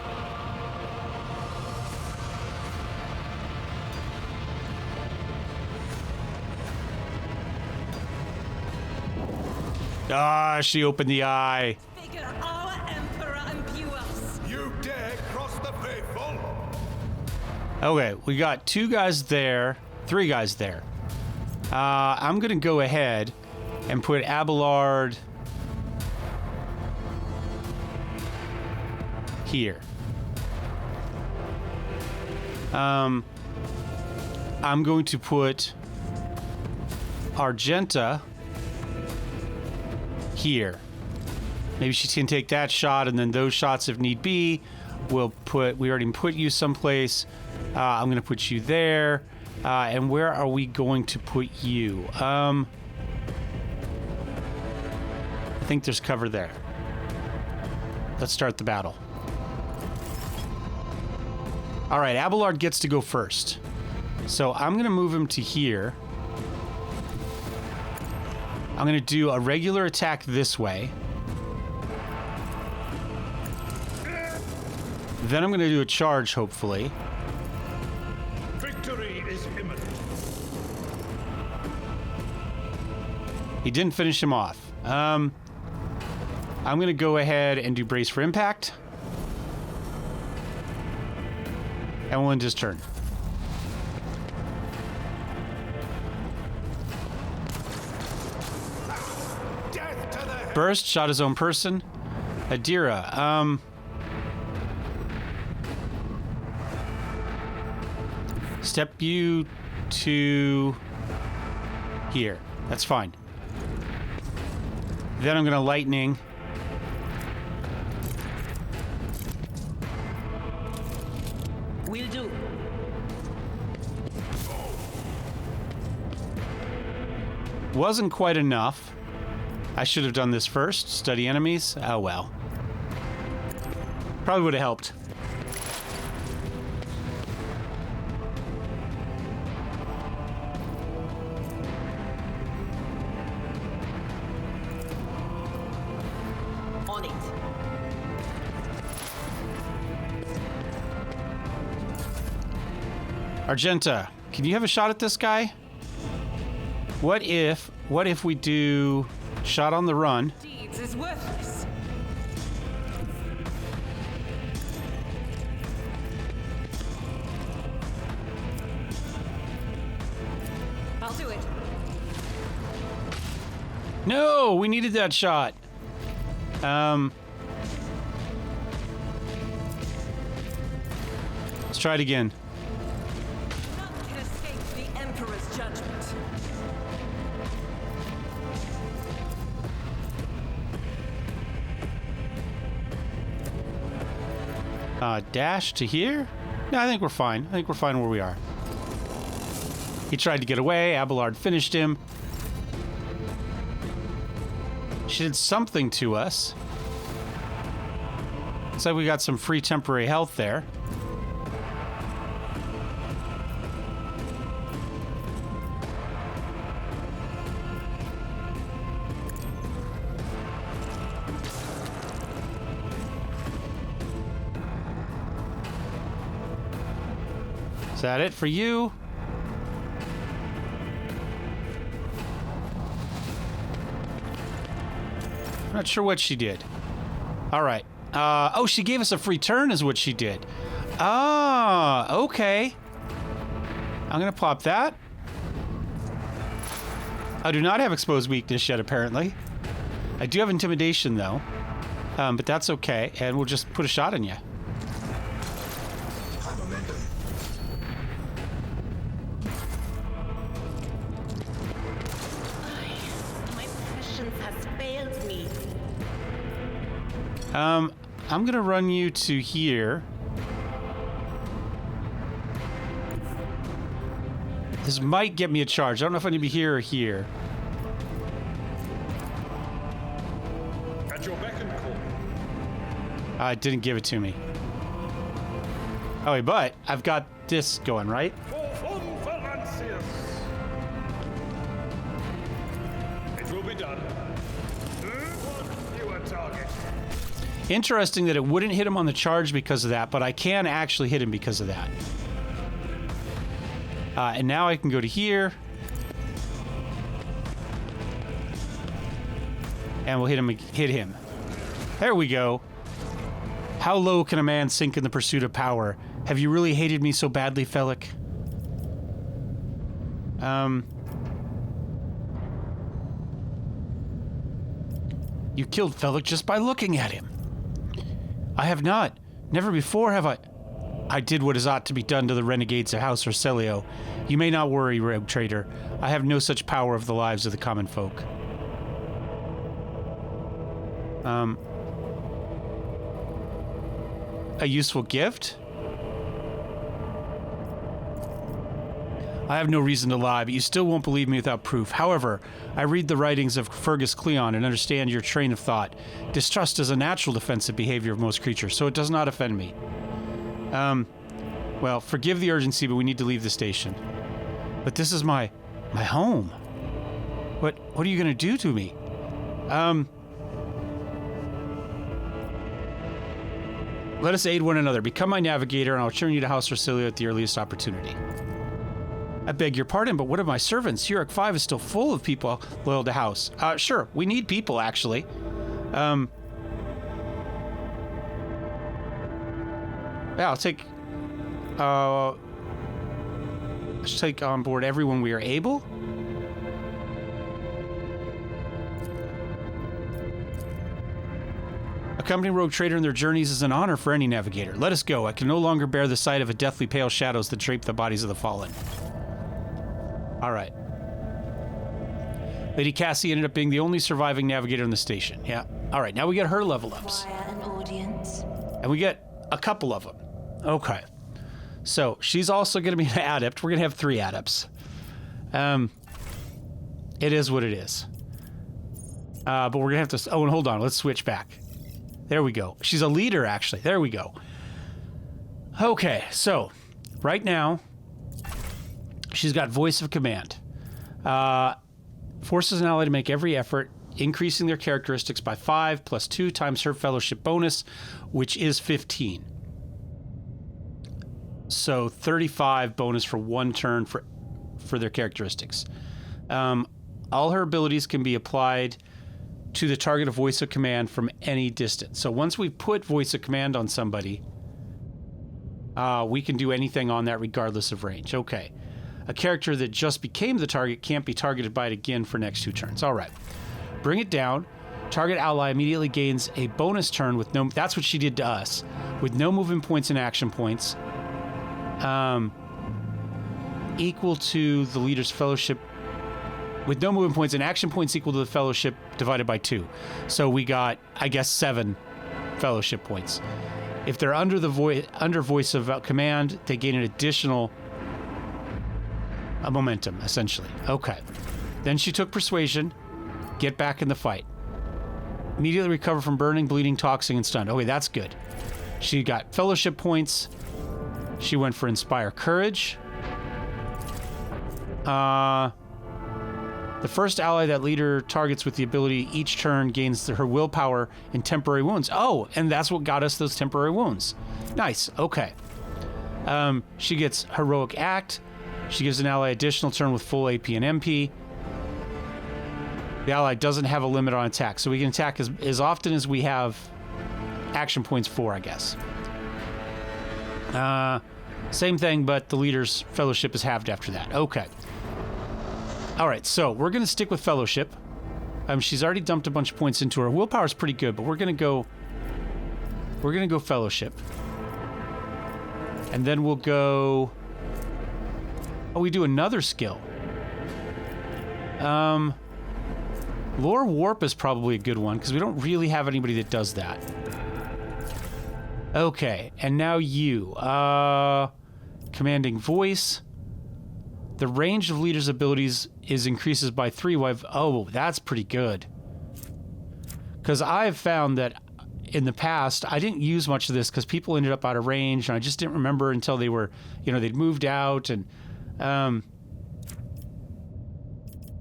Ah, she opened the eye. Figure our emperor and view us. You dare cross the faithful? Okay, we got 2 guys there, 3 guys there. I'm gonna go ahead and put Abelard here. I'm going to put Argenta here. Maybe she can take that shot, and then those shots if need be. We already put you someplace. I'm going to put you there. And where are we going to put you? I think there's cover there. Let's start the battle. All right, Abelard gets to go first. So I'm going to move him to here. I'm going to do a regular attack this way. Then I'm going to do a charge, hopefully. Victory is imminent. He didn't finish him off. I'm going to go ahead and do brace for impact. And we'll end his turn. Death to the head. Burst, shot his own person. Adira, step you to here. That's fine. Then I'm going to lightning. Will do. Wasn't quite enough. I should have done this first. Study enemies. Oh well. Probably would have helped. On it. Argenta, can you have a shot at this guy? What if we do shot on the run? Deeds is worthless. I'll do it. No, we needed that shot. Let's try it again. None can escape the Emperor's judgment. Dash to here? No, I think we're fine. I think we're fine where we are. He tried to get away. Abelard finished him. She did something to us. Looks like we got some free temporary health there. Is that it for you? I'm not sure what she did. All right. Oh, she gave us a free turn is what she did. Ah, okay. I'm going to pop that. I do not have exposed weakness yet, apparently. I do have intimidation, though. But that's okay, and we'll just put a shot in you. My passion has failed me. I'm gonna run you to here. This might get me a charge. I don't know if I need to be here or here. At your beck and call. It didn't give it to me. Oh, wait, but I've got this going, right? It will be done. You are target. Interesting that it wouldn't hit him on the charge because of that, but I can actually hit him because of that. And now I can go to here. And we'll hit him. There we go. How low can a man sink in the pursuit of power? Have you really hated me so badly, Felix? You killed Felix just by looking at him. I have not. Never before have I... I did what is ought to be done to the renegades of House Orselio. You may not worry, Rogue Trader. I have no such power of the lives of the common folk. A useful gift? I have no reason to lie, but you still won't believe me without proof. However, I read the writings of Fergus Cleon and understand your train of thought. Distrust is a natural defensive behavior of most creatures, so it does not offend me. Well, forgive the urgency, but we need to leave the station. But this is my home. What are you gonna do to me? Let us aid one another. Become my navigator, and I'll turn you to House Orsilio at the earliest opportunity. I beg your pardon, but what of my servants? Uruk 5 is still full of people loyal to House. Sure, we need people, actually. Yeah, let's take on board everyone we are able. Accompanying Rogue Trader in their journeys is an honor for any navigator. Let us go. I can no longer bear the sight of a deathly pale shadows that drape the bodies of the fallen. All right. Lady Cassie ended up being the only surviving navigator in the station. Yeah. All right, now we get her level ups. An audience. And we get a couple of them. Okay. So she's also going to be an adept. We're going to have 3 adepts. It is what it is. But we're going to have to... Oh, and hold on. Let's switch back. There we go. She's a leader, actually. There we go. Okay, so right now, she's got voice of command. Forces an ally to make every effort, increasing their characteristics by 5 plus 2 times her fellowship bonus, which is 15. So 35 bonus for 1 turn for their characteristics. All her abilities can be applied to the target of voice of command from any distance. So once we put voice of command on somebody, we can do anything on that regardless of range. Okay. A character that just became the target can't be targeted by it again for next 2 turns. All right. Bring it down. Target ally immediately gains a bonus turn with no... That's what she did to us. With no movement points and action points. Equal to the leader's fellowship... With no movement points and action points equal to the fellowship divided by 2. So we got, I guess, 7 fellowship points. If they're under voice of command, they gain an additional momentum, essentially. Okay. Then she took persuasion. Get back in the fight. Immediately recover from burning, bleeding, toxing, and stunned. Okay, that's good. She got fellowship points. She went for inspire courage. The first ally that leader targets with the ability each turn gains her willpower and temporary wounds. Oh, and that's what got us those temporary wounds. Nice. Okay. She gets Heroic Act. She gives an ally additional turn with full AP and MP. The ally doesn't have a limit on attack, so we can attack as often as we have action points for, I guess. Same thing, but the leader's fellowship is halved after that. Okay. All right, so we're going to stick with fellowship. She's already dumped a bunch of points into her. Willpower's pretty good, but we're going to go fellowship. And then we'll go... Oh, we do another skill. Lore Warp is probably a good one, because we don't really have anybody that does that. Okay, and now you. Commanding Voice. The range of leader's abilities increases by 3. Oh, that's pretty good. Because I've found that in the past, I didn't use much of this because people ended up out of range, and I just didn't remember until they were, they'd moved out, and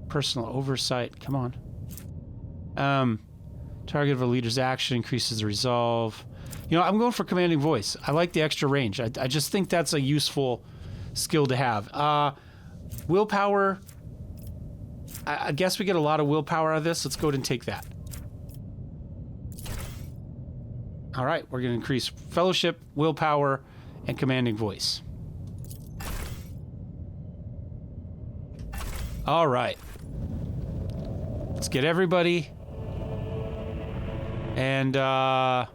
personal oversight, come on. Target of a leader's action increases the resolve. I'm going for Commanding Voice. I like the extra range. I just think that's a useful skill to have. Willpower, I guess we get a lot of willpower out of this. Let's go ahead and take that. All right, we're going to increase Fellowship, Willpower, and Commanding Voice. All right. Let's get everybody. And, I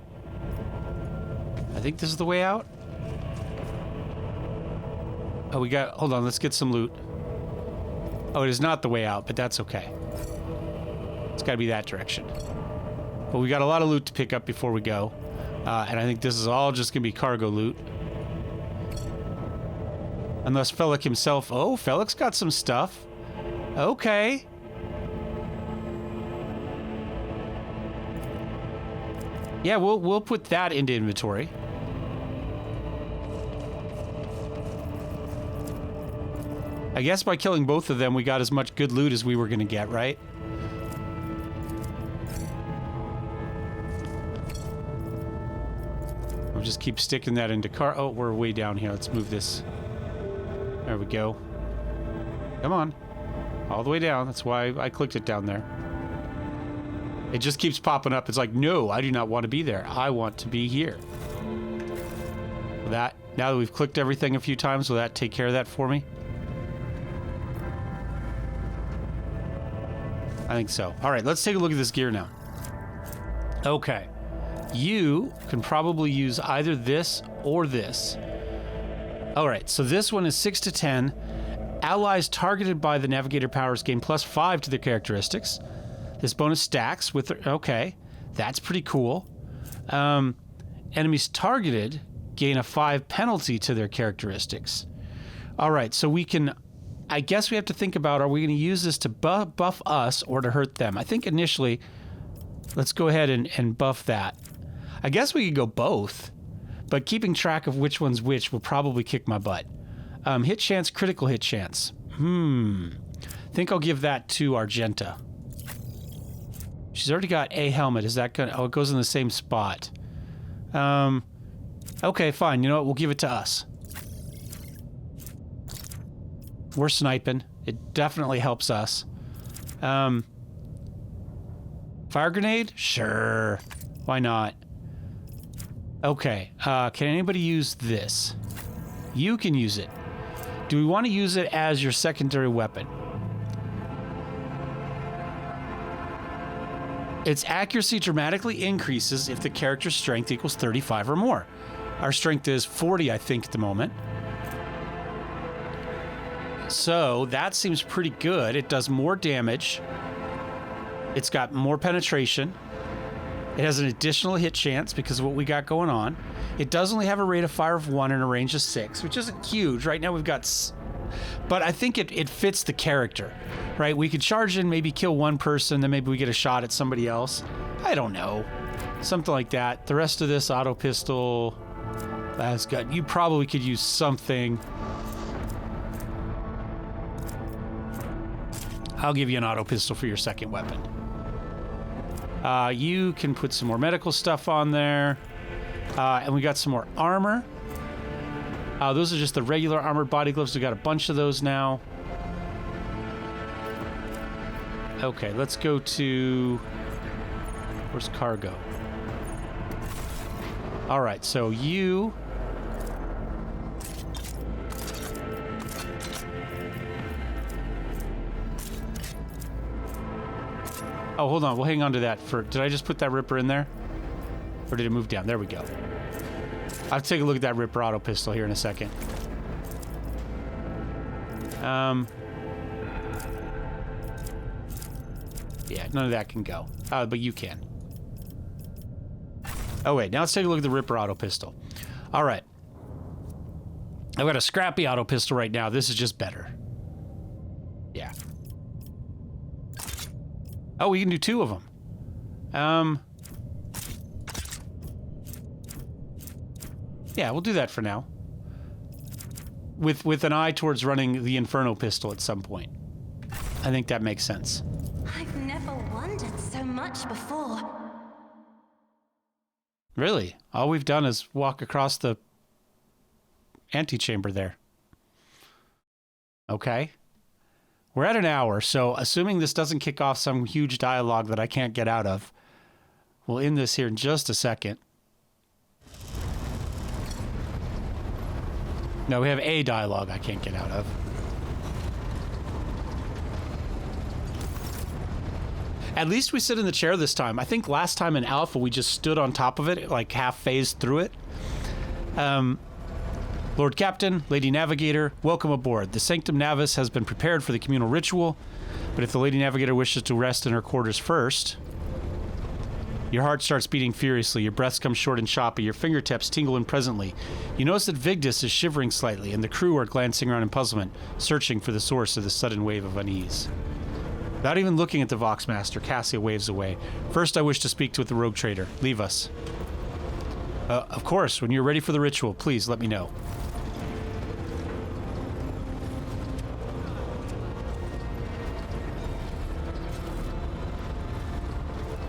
think this is the way out. Oh, hold on, let's get some loot. Oh, it is not the way out, but that's okay. It's got to be that direction. But we got a lot of loot to pick up before we go. And I think this is all just going to be cargo loot. Unless Felix himself... Oh, Felix got some stuff. Okay. Yeah, we'll put that into inventory. I guess by killing both of them, we got as much good loot as we were going to get, right? We'll just keep sticking that into car. Oh, we're way down here. Let's move this. There we go. Come on. All the way down. That's why I clicked it down there. It just keeps popping up. It's like, no, I do not want to be there. I want to be here. Now that we've clicked everything a few times, will that take care of that for me? I think so. All right, let's take a look at this gear now. Okay. You can probably use either this or this. All right, so this one is 6 to 10. Allies targeted by the navigator powers gain +5 to their characteristics. This bonus stacks with... Okay, that's pretty cool. Enemies targeted gain a 5 penalty to their characteristics. All right, so we can... I guess we have to think about, are we going to use this to buff us or to hurt them? I think initially, let's go ahead and buff that. I guess we could go both, but keeping track of which one's which will probably kick my butt. Hit chance, critical hit chance. I think I'll give that to Argenta. She's already got a helmet. Is that going to... Oh, it goes in the same spot. Okay, fine. You know what? We'll give it to us. We're sniping. It definitely helps us. Fire grenade? Sure. Why not? Okay. Can anybody use this? You can use it. Do we want to use it as your secondary weapon? Its accuracy dramatically increases if the character's strength equals 35 or more. Our strength is 40, I think, at the moment. So that seems pretty good. It does more damage. It's got more penetration. It has an additional hit chance because of what we got going on. It does only have a rate of fire of 1 and a range of 6, which isn't huge. Right now we've got... But I think it fits the character, right? We could charge in, maybe kill one person, then maybe we get a shot at somebody else. I don't know. Something like that. The rest of this auto pistol... That's good. You probably could use something... I'll give you an auto pistol for your second weapon. You can put some more medical stuff on there. And we got some more armor. Those are just the regular armored body gloves. We got a bunch of those now. Okay, let's go to... Where's cargo? All right, so you... Oh, hold on. We'll hang on to that for... Did I just put that Ripper in there? Or did it move down? There we go. I'll have to take a look at that Ripper auto pistol here in a second. Yeah, none of that can go. But you can. Oh, wait. Now let's take a look at the Ripper auto pistol. All right. I've got a scrappy auto pistol right now. This is just better. Yeah. Oh, we can do 2 of them. Yeah, we'll do that for now. With an eye towards running the Inferno pistol at some point. I think that makes sense. I've never wondered so much before. Really? All we've done is walk across the antechamber there. Okay. We're at an hour, so assuming this doesn't kick off some huge dialogue that I can't get out of, we'll end this here in just a second. No, we have a dialogue I can't get out of. At least we sit in the chair this time. I think last time in Alpha, we just stood on top of it, like half phased through it. Lord Captain, Lady Navigator, welcome aboard. The Sanctum Navis has been prepared for the communal ritual, but if the Lady Navigator wishes to rest in her quarters first... Your heart starts beating furiously, your breaths come short and choppy, your fingertips tingle presently. You notice that Vigdis is shivering slightly, and the crew are glancing around in puzzlement, searching for the source of the sudden wave of unease. Without even looking at the Voxmaster, Cassia waves away. First, I wish to speak with the Rogue Trader. Leave us. Of course, when you're ready for the ritual, please let me know.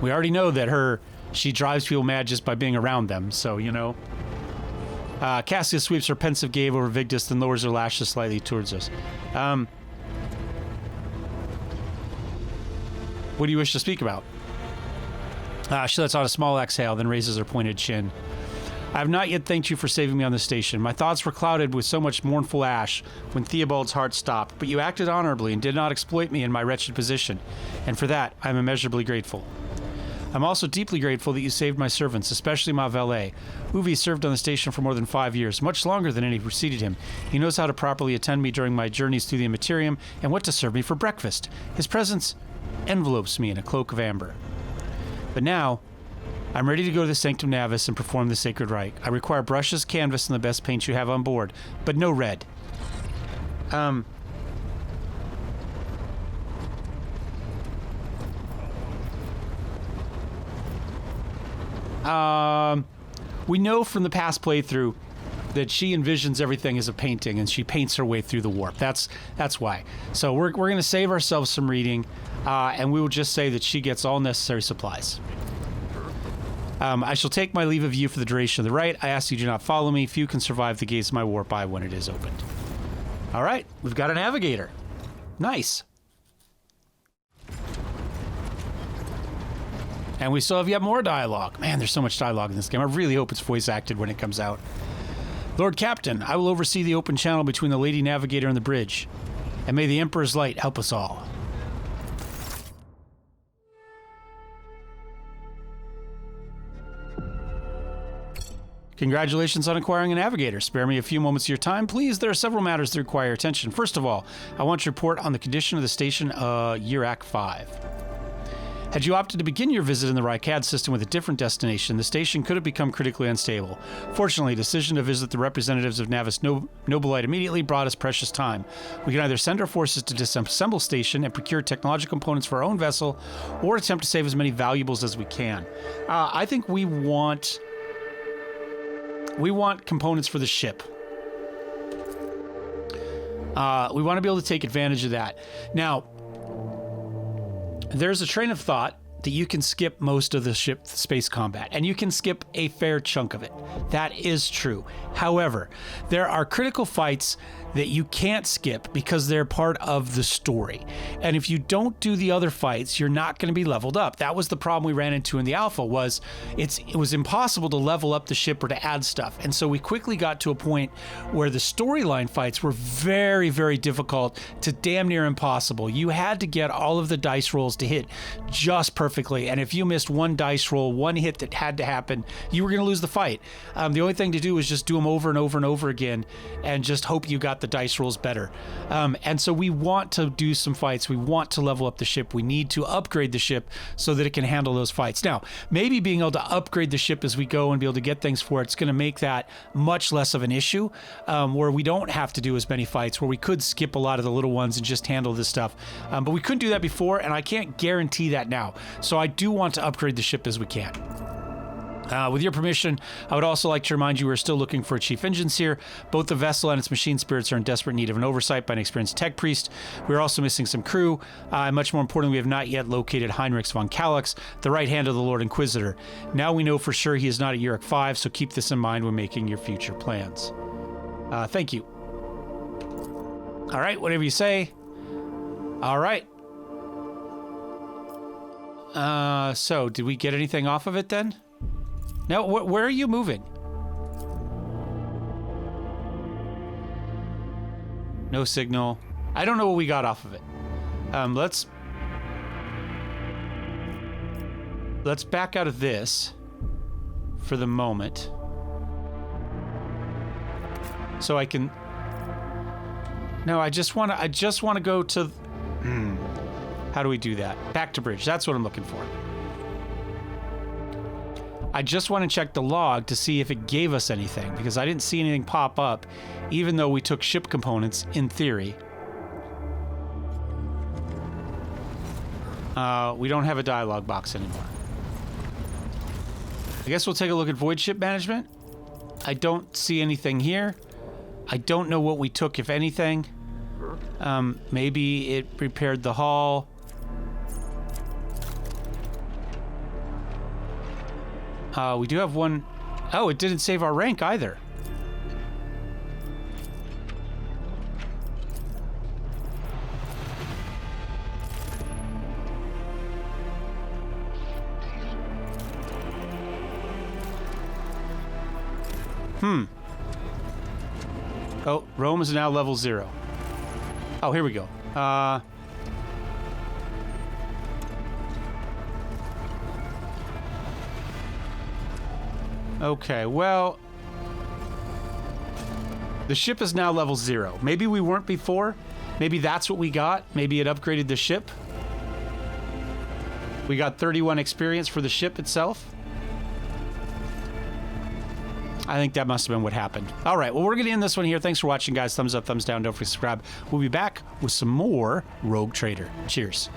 We already know that she drives people mad just by being around them, so, you know. Cassia sweeps her pensive gaze over Vigdis, then lowers her lashes slightly towards us. What do you wish to speak about? She lets out a small exhale, then raises her pointed chin. I have not yet thanked you for saving me on the station. My thoughts were clouded with so much mournful ash when Theobald's heart stopped, but you acted honorably and did not exploit me in my wretched position, and for that I am immeasurably grateful. I'm also deeply grateful that you saved my servants, especially my valet. Uvi served on the station for more than 5 years, much longer than any preceded him. He knows how to properly attend me during my journeys through the Immaterium and what to serve me for breakfast. His presence envelopes me in a cloak of amber. But now, I'm ready to go to the Sanctum Navis and perform the sacred rite. I require brushes, canvas, and the best paint you have on board, but no red. We know from the past playthrough that she envisions everything as a painting, and she paints her way through the warp. That's why. So we're going to save ourselves some reading, and we will just say that she gets all necessary supplies. I shall take my leave of you for the duration of the rite. I ask you do not follow me. Few can survive the gates of my warp eye when it is opened. All right, we've got a navigator. Nice. And we still have yet more dialogue. Man, there's so much dialogue in this game. I really hope it's voice acted when it comes out. Lord Captain, I will oversee the open channel between the Lady Navigator and the bridge. And may the Emperor's light help us all. Congratulations on acquiring a navigator. Spare me a few moments of your time, please. There are several matters that require attention. First of all, I want to report on the condition of the station Urac 5. Had you opted to begin your visit in the Rycad system with a different destination, the station could have become critically unstable. Fortunately, the decision to visit the representatives of Navis Nobilite immediately brought us precious time. We can either send our forces to disassemble station and procure technological components for our own vessel, or attempt to save as many valuables as we can. I think we want components for the ship. We want to be able to take advantage of that. Now, there's a train of thought that you can skip most of the ship space combat, and you can skip a fair chunk of it. That is true. However, there are critical fights that you can't skip because they're part of the story. And if you don't do the other fights, you're not going to be leveled up. That was the problem we ran into in the alpha, was it was impossible to level up the ship or to add stuff. And so we quickly got to a point where the storyline fights were very, very difficult to damn near impossible. You had to get all of the dice rolls to hit just perfectly. And if you missed one dice roll, one hit that had to happen, you were going to lose the fight. The only thing to do was just do them over and over and over again and just hope you got the dice rolls better. And so we want to do some fights. We want to level up the ship. We need to upgrade the ship so that it can handle those fights. Now, maybe being able to upgrade the ship as we go and be able to get things for it's going to make that much less of an issue, where we don't have to do as many fights, where we could skip a lot of the little ones and just handle this stuff. But we couldn't do that before, and I can't guarantee that now. So I do want to upgrade the ship as we can. With your permission, I would also like to remind you we're still looking for a chief engineer. Both the vessel and its machine spirits are in desperate need of an oversight by an experienced tech priest. We're also missing some crew. Much more importantly, we have not yet located Heinrich von Kallax, the right hand of the Lord Inquisitor. Now we know for sure he is not at Uruk 5, so keep this in mind when making your future plans. Thank you. All right, whatever you say. All right. So, did we get anything off of it then? No, where are you moving? No signal. I don't know what we got off of it. Let's back out of this for the moment. So I can... No, I just want to go to... How do we do that? Back to bridge. That's what I'm looking for. I just want to check the log to see if it gave us anything, because I didn't see anything pop up, even though we took ship components in theory. We don't have a dialogue box anymore. I guess we'll take a look at void ship management. I don't see anything here. I don't know what we took, if anything. Maybe it repaired the hull. We do have one... Oh, it didn't save our rank either. Oh, Rome is now level 0. Oh, here we go. Okay, well... The ship is now level 0. Maybe we weren't before. Maybe that's what we got. Maybe it upgraded the ship. We got 31 experience for the ship itself. I think that must have been what happened. All right, well, we're going to end this one here. Thanks for watching, guys. Thumbs up, thumbs down. Don't forget to subscribe. We'll be back with some more Rogue Trader. Cheers.